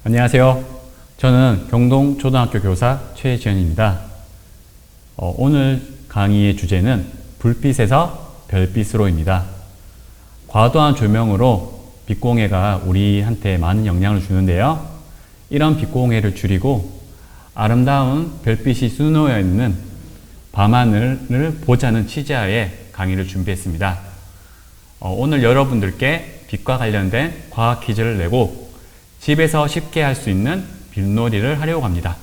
안녕하세요. 저는 경동초등학교 교사 최지현입니다. 오늘 강의의 주제는 불빛에서 별빛으로입니다. 과도한 조명으로 빛공해가 우리한테 많은 영향을 주는데요. 이런 빛공해를 줄이고 아름다운 별빛이 수놓여 있는 밤하늘을 보자는 취지하에 강의를 준비했습니다. 오늘 여러분들께 빛과 관련된 과학 퀴즈를 내고 집에서 쉽게 할 수 있는 빛놀이를 하려고 합니다.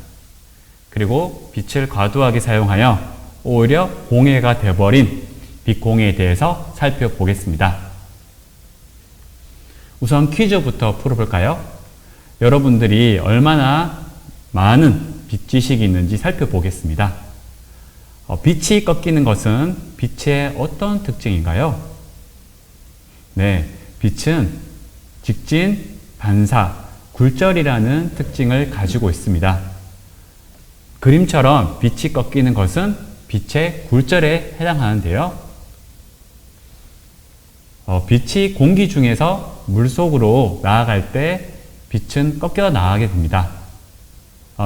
그리고 빛을 과도하게 사용하여 오히려 공해가 되어버린 빛공해에 대해서 살펴보겠습니다. 우선 퀴즈부터 풀어볼까요? 여러분들이 얼마나 많은 빛 지식이 있는지 살펴보겠습니다. 빛이 꺾이는 것은 빛의 어떤 특징인가요? 네, 빛은 직진, 반사, 굴절이라는 특징을 가지고 있습니다. 그림처럼 빛이 꺾이는 것은 빛의 굴절에 해당하는데요. 빛이 공기 중에서 물속으로 나아갈 때 빛은 꺾여 나가게 됩니다.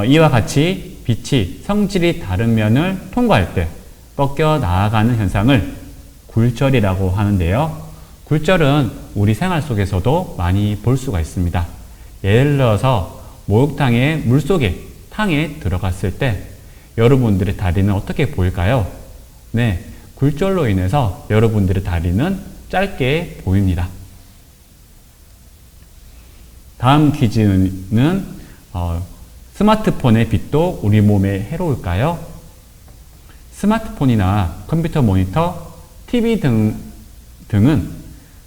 이와 같이 빛이 성질이 다른 면을 통과할 때 꺾여 나아가는 현상을 굴절이라고 하는데요. 굴절은 우리 생활 속에서도 많이 볼 수가 있습니다. 예를 들어서 목욕탕의 물속에 탕에 들어갔을 때 여러분들의 다리는 어떻게 보일까요? 네, 굴절로 인해서 여러분들의 다리는 짧게 보입니다. 다음 퀴즈는 스마트폰의 빛도 우리 몸에 해로울까요? 스마트폰이나 컴퓨터 모니터, TV 등은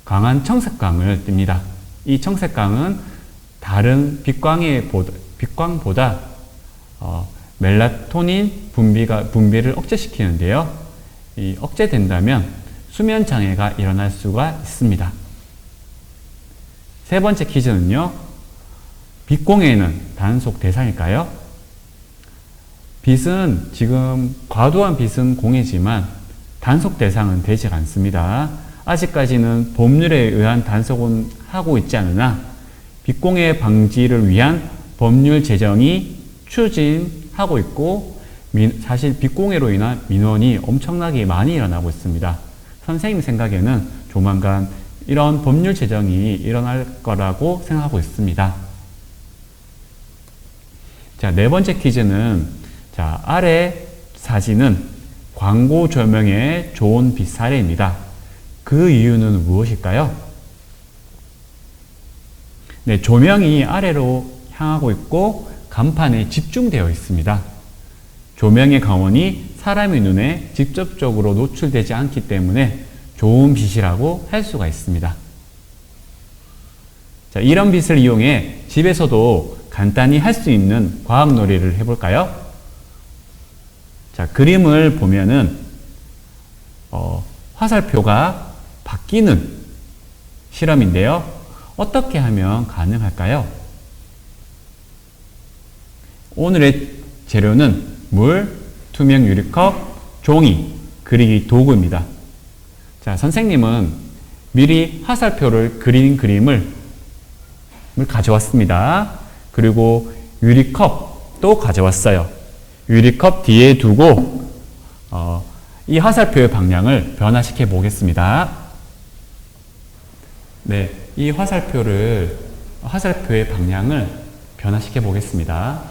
강한 청색광을 띱니다. 이 청색광은 다른 빛광보다 멜라토닌 분비를 억제시키는데요. 이 억제된다면 수면 장애가 일어날 수가 있습니다. 세 번째 퀴즈는요. 빛공해는 단속 대상일까요? 빛은 지금 과도한 빛은 공해지만 단속 대상은 되지 않습니다. 아직까지는 법률에 의한 단속은 하고 있지 않으나 빛공해 방지를 위한 법률 제정이 추진하고 있고 사실 빛공해로 인한 민원이 엄청나게 많이 일어나고 있습니다. 선생님 생각에는 조만간 이런 법률 제정이 일어날 거라고 생각하고 있습니다. 자, 네 번째 퀴즈는 아래 사진은 광고 조명에 좋은 빛 사례입니다. 그 이유는 무엇일까요? 네, 조명이 아래로 향하고 있고 간판에 집중되어 있습니다. 조명의 강원이 사람의 눈에 직접적으로 노출되지 않기 때문에 좋은 빛이라고 할 수가 있습니다. 자, 이런 빛을 이용해 집에서도 간단히 할 수 있는 과학놀이를 해볼까요? 자, 그림을 보면은 화살표가 바뀌는 실험인데요. 어떻게 하면 가능할까요? 오늘의 재료는 물, 투명 유리컵, 종이, 그리기 도구입니다. 자, 선생님은 미리 화살표를 그린 그림을 가져왔습니다. 그리고 유리컵도 가져왔어요. 유리컵 뒤에 두고 이 화살표의 방향을 변화시켜 보겠습니다. 네, 이 화살표의 방향을 변화시켜 보겠습니다.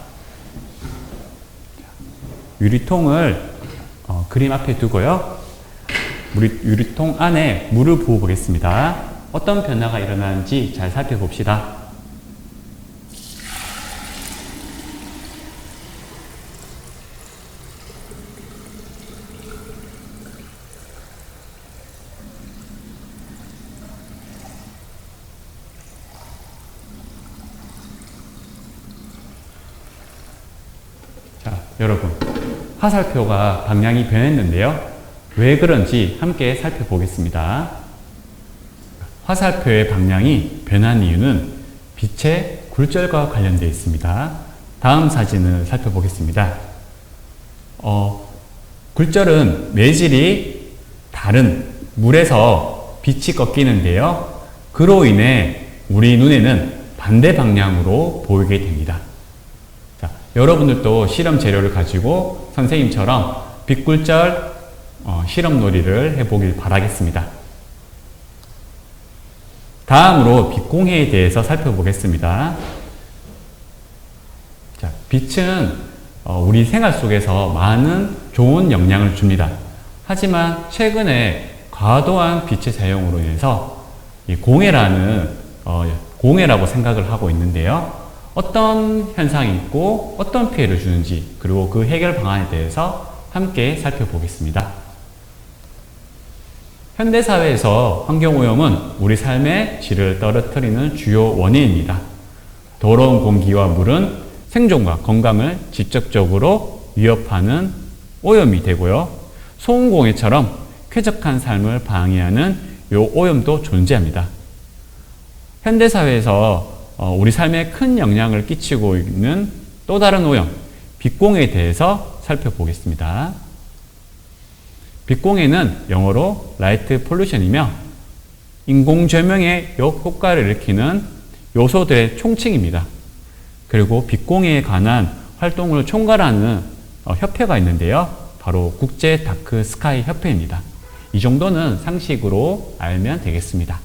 유리통을 그림 앞에 두고요. 유리통 안에 물을 부어 보겠습니다. 어떤 변화가 일어나는지 잘 살펴봅시다. 여러분, 화살표가 방향이 변했는데요. 왜 그런지 함께 살펴보겠습니다. 화살표의 방향이 변한 이유는 빛의 굴절과 관련되어 있습니다. 다음 사진을 살펴보겠습니다. 굴절은 매질이 다른 물에서 빛이 꺾이는데요. 그로 인해 우리 눈에는 반대 방향으로 보이게 됩니다. 자, 여러분들도 실험 재료를 가지고 선생님처럼 빛굴절 실험놀이를 해보길 바라겠습니다. 다음으로 빛공해에 대해서 살펴보겠습니다. 자, 빛은 우리 생활 속에서 많은 좋은 영향을 줍니다. 하지만 최근에 과도한 빛의 사용으로 인해서 이 공해라고 생각을 하고 있는데요. 어떤 현상이 있고 어떤 피해를 주는지, 그리고 그 해결 방안에 대해서 함께 살펴보겠습니다. 현대사회에서 환경오염은 우리 삶의 질을 떨어뜨리는 주요 원인입니다. 더러운 공기와 물은 생존과 건강을 직접적으로 위협하는 오염이 되고요. 소음공해처럼 쾌적한 삶을 방해하는 요 오염도 존재합니다. 현대사회에서 우리 삶에 큰 영향을 끼치고 있는 또 다른 오염, 빛공해에 대해서 살펴보겠습니다. 빛공해는 영어로 라이트 폴루션이며 인공조명의 역효과를 일으키는 요소들의 총칭입니다. 그리고 빛공해에 관한 활동을 총괄하는 협회가 있는데요. 바로 국제 다크 스카이 협회입니다. 이 정도는 상식으로 알면 되겠습니다.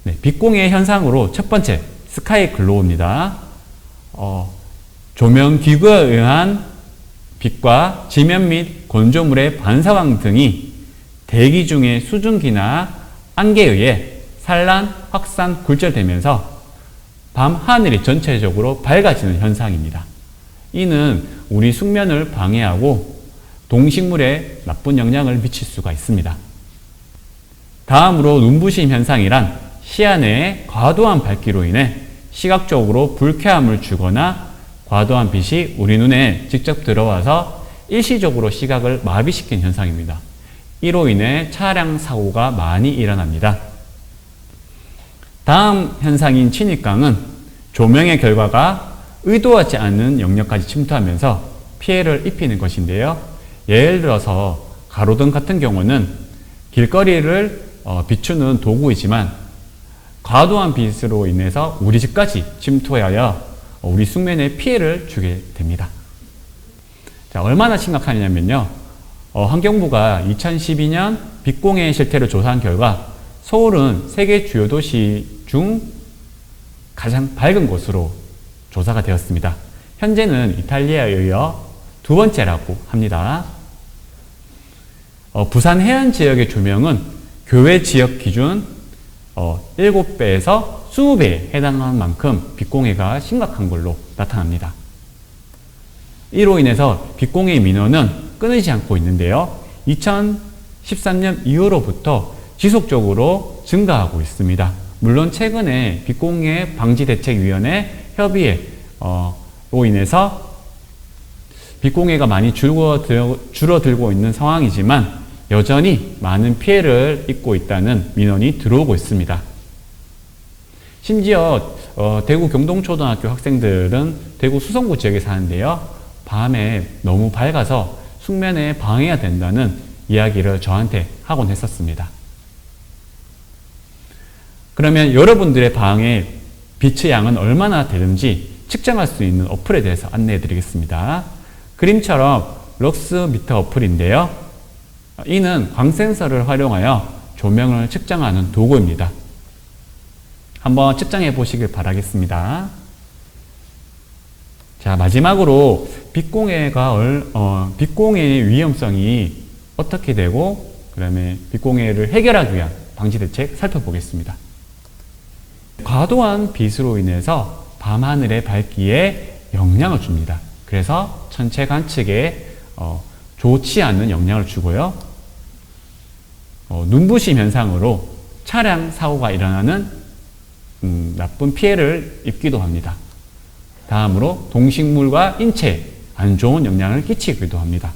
네, 빛공해 현상으로 첫 번째, 스카이 글로우입니다. 조명기구에 의한 빛과 지면 및 건조물의 반사광 등이 대기 중의 수증기나 안개에 의해 산란, 확산, 굴절되면서 밤 하늘이 전체적으로 밝아지는 현상입니다. 이는 우리 숙면을 방해하고 동식물에 나쁜 영향을 미칠 수가 있습니다. 다음으로 눈부심 현상이란 시야 내에 과도한 밝기로 인해 시각적으로 불쾌함을 주거나 과도한 빛이 우리 눈에 직접 들어와서 일시적으로 시각을 마비시키는 현상입니다. 이로 인해 차량 사고가 많이 일어납니다. 다음 현상인 진입광은 조명의 결과가 의도하지 않은 영역까지 침투하면서 피해를 입히는 것인데요. 예를 들어서 가로등 같은 경우는 길거리를 비추는 도구이지만 과도한 빛으로 인해서 우리 집까지 침투하여 우리 숙면에 피해를 주게 됩니다. 자, 얼마나 심각하냐면요. 환경부가 2012년 빛공해 실태를 조사한 결과 서울은 세계 주요 도시 중 가장 밝은 곳으로 조사가 되었습니다. 현재는 이탈리아에 이어 두 번째라고 합니다. 부산 해안 지역의 조명은 교외 지역 기준 7배에서 20배에 해당하는 만큼 빛공해가 심각한 걸로 나타납니다. 이로 인해서 빛공해의 민원은 끊이지 않고 있는데요. 2013년 이후로부터 지속적으로 증가하고 있습니다. 물론 최근에 빛공해 방지대책위원회 협의회로 인해서 빛공해가 많이 줄어들고 있는 상황이지만 여전히 많은 피해를 입고 있다는 민원이 들어오고 있습니다. 심지어 대구 경동초등학교 학생들은 대구 수성구 지역에 사는데요. 밤에 너무 밝아서 숙면에 방해가 된다는 이야기를 저한테 하곤 했었습니다. 그러면 여러분들의 방에 빛의 양은 얼마나 되는지 측정할 수 있는 어플에 대해서 안내해 드리겠습니다. 그림처럼 럭스 미터 어플인데요. 이는 광센서를 활용하여 조명을 측정하는 도구입니다. 한번 측정해 보시길 바라겠습니다. 자, 마지막으로 빛공해의 위험성이 어떻게 되고 그다음에 빛공해를 해결하기 위한 방지 대책 살펴보겠습니다. 과도한 빛으로 인해서 밤하늘의 밝기에 영향을 줍니다. 그래서 천체 관측에 좋지 않은 영향을 주고요. 눈부심 현상으로 차량 사고가 일어나는 나쁜 피해를 입기도 합니다. 다음으로 동식물과 인체에 안 좋은 영향을 끼치기도 합니다.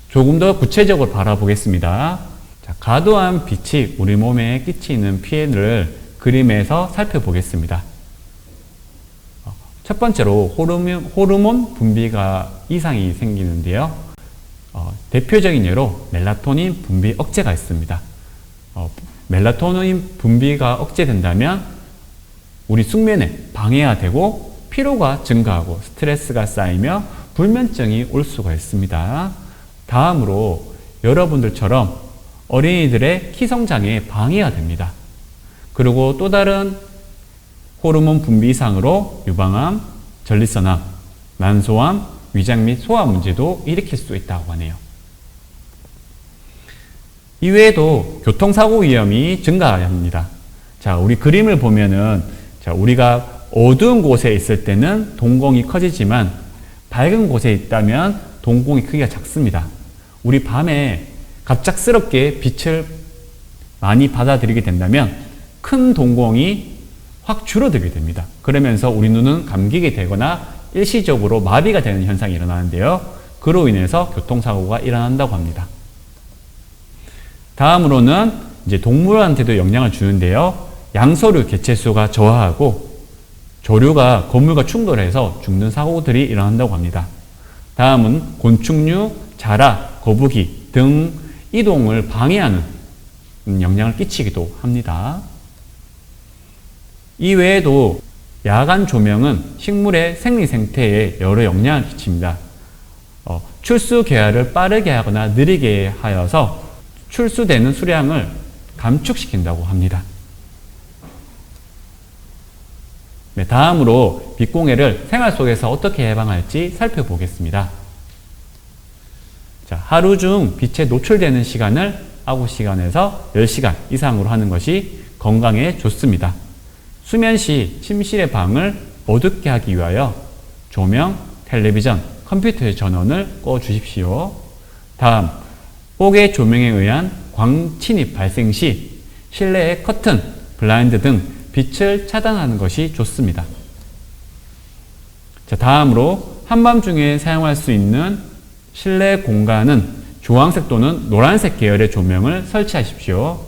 조금 더 구체적으로 바라보겠습니다. 자, 과도한 빛이 우리 몸에 끼치는 피해를 그림에서 살펴보겠습니다. 첫 번째로 호르몬 분비가 이상이 생기는데요. 대표적인 예로 멜라토닌 분비 억제가 있습니다. 멜라토닌 분비가 억제된다면 우리 숙면에 방해가 되고 피로가 증가하고 스트레스가 쌓이며 불면증이 올 수가 있습니다. 다음으로 여러분들처럼 어린이들의 키성장애에 방해가 됩니다. 그리고 또 다른 호르몬 분비 이상으로 유방암, 전립선암, 난소암, 위장 및 소화 문제도 일으킬 수 있다고 하네요. 이외에도 교통사고 위험이 증가합니다. 자, 우리 그림을 보면은 우리가 어두운 곳에 있을 때는 동공이 커지지만 밝은 곳에 있다면 동공의 크기가 작습니다. 우리 밤에 갑작스럽게 빛을 많이 받아들이게 된다면 큰 동공이 확 줄어들게 됩니다. 그러면서 우리 눈은 감기게 되거나 일시적으로 마비가 되는 현상이 일어나는데요. 그로 인해서 교통사고가 일어난다고 합니다. 다음으로는 이제 동물한테도 영향을 주는데요. 양서류 개체수가 저하하고 조류가 건물과 충돌해서 죽는 사고들이 일어난다고 합니다. 다음은 곤충류, 자라, 거북이 등 이동을 방해하는 영향을 끼치기도 합니다. 이외에도 야간 조명은 식물의 생리 생태에 여러 영향을 끼칩니다. 출수 계열을 빠르게 하거나 느리게 하여서 출수되는 수량을 감축시킨다고 합니다. 네, 다음으로 빛공해를 생활 속에서 어떻게 예방할지 살펴보겠습니다. 자, 하루 중 빛에 노출되는 시간을 9시간에서 10시간 이상으로 하는 것이 건강에 좋습니다. 수면 시 침실의 방을 어둡게 하기 위하여 조명, 텔레비전, 컴퓨터의 전원을 꺼 주십시오. 다음, 폭의 조명에 의한 광침입 발생 시 실내의 커튼, 블라인드 등 빛을 차단하는 것이 좋습니다. 자, 다음으로 한밤중에 사용할 수 있는 실내 공간은 주황색 또는 노란색 계열의 조명을 설치하십시오.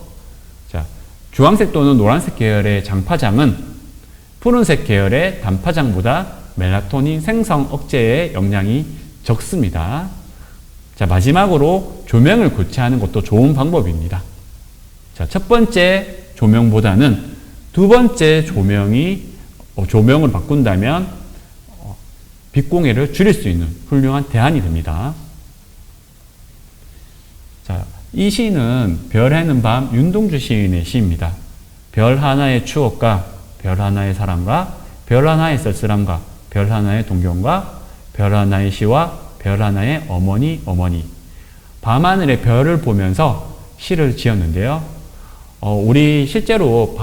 자, 주황색 또는 노란색 계열의 장파장은 푸른색 계열의 단파장보다 멜라토닌 생성 억제에 영향이 적습니다. 자, 마지막으로 조명을 교체하는 것도 좋은 방법입니다. 자, 첫 번째 조명보다는 두 번째 조명을 바꾼다면 빛공해를 줄일 수 있는 훌륭한 대안이 됩니다. 자, 이 시는 별 해는 밤 윤동주 시인의 시입니다. 별 하나의 추억과 별 하나의 사랑과 별 하나의 쓸쓸함과 별 하나의 동경과 별 하나의 시와 별 하나의 어머니 밤하늘의 별을 보면서 시를 지었는데요. 우리 실제로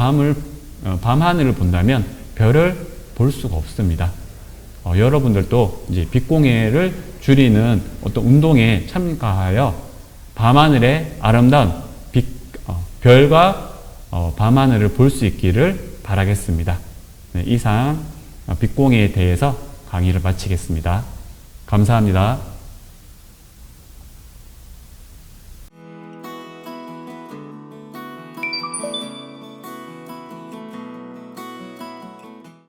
밤하늘을 본다면 별을 볼 수가 없습니다. 여러분들도 이제 빛공해를 줄이는 어떤 운동에 참가하여 밤하늘의 아름다운 별과 밤하늘을 볼 수 있기를 바라겠습니다. 네, 이상 빛공해에 대해서 강의를 마치겠습니다. 감사합니다.